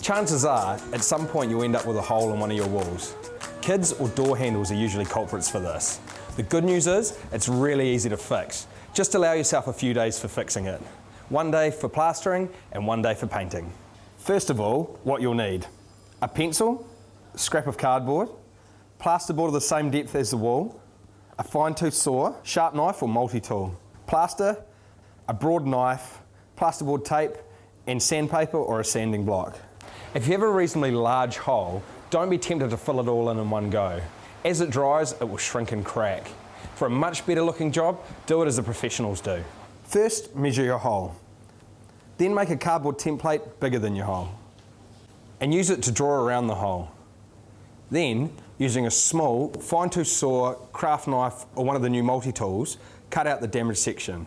Chances are, at some point you'll end up with a hole in one of your walls. Kids or door handles are usually culprits for this. The good news is, it's really easy to fix. Just allow yourself a few days for fixing it. One day for plastering and one day for painting. First of all, what you'll need: a pencil, a scrap of cardboard, plasterboard of the same depth as the wall, a fine-tooth saw, sharp knife or multi-tool, plaster, a broad knife, plasterboard tape, and sandpaper or a sanding block. If you have a reasonably large hole, don't be tempted to fill it all in one go. As it dries, it will shrink and crack. For a much better looking job, do it as the professionals do. First, measure your hole. Then make a cardboard template bigger than your hole and use it to draw around the hole. Then, using a small fine-tooth saw, craft knife or one of the new multi-tools, cut out the damaged section.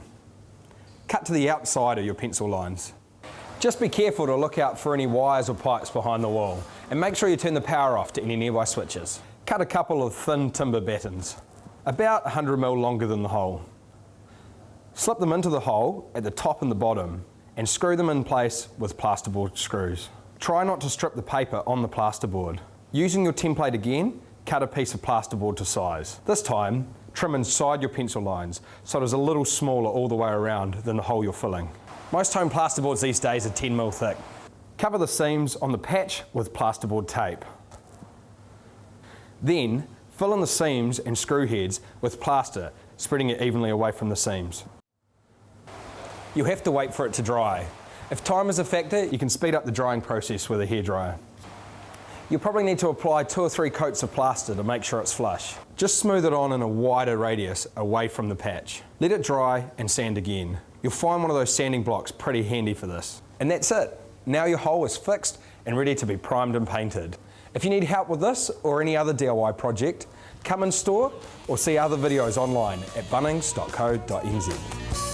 Cut to the outside of your pencil lines. Just be careful to look out for any wires or pipes behind the wall, and make sure you turn the power off to any nearby switches. Cut a couple of thin timber battens, about 100 mm longer than the hole. Slip them into the hole at the top and the bottom, and screw them in place with plasterboard screws. Try not to strip the paper on the plasterboard. Using your template again, cut a piece of plasterboard to size. This time, trim inside your pencil lines so it is a little smaller all the way around than the hole you're filling. Most home plasterboards these days are 10 mm thick. Cover the seams on the patch with plasterboard tape. Then, fill in the seams and screw heads with plaster, spreading it evenly away from the seams. You'll have to wait for it to dry. If time is a factor, you can speed up the drying process with a hairdryer. You'll probably need to apply 2 or 3 coats of plaster to make sure it's flush. Just smooth it on in a wider radius away from the patch. Let it dry and sand again. You'll find one of those sanding blocks pretty handy for this. And that's it. Now your hole is fixed and ready to be primed and painted. If you need help with this or any other DIY project, come in store or see other videos online at bunnings.co.nz.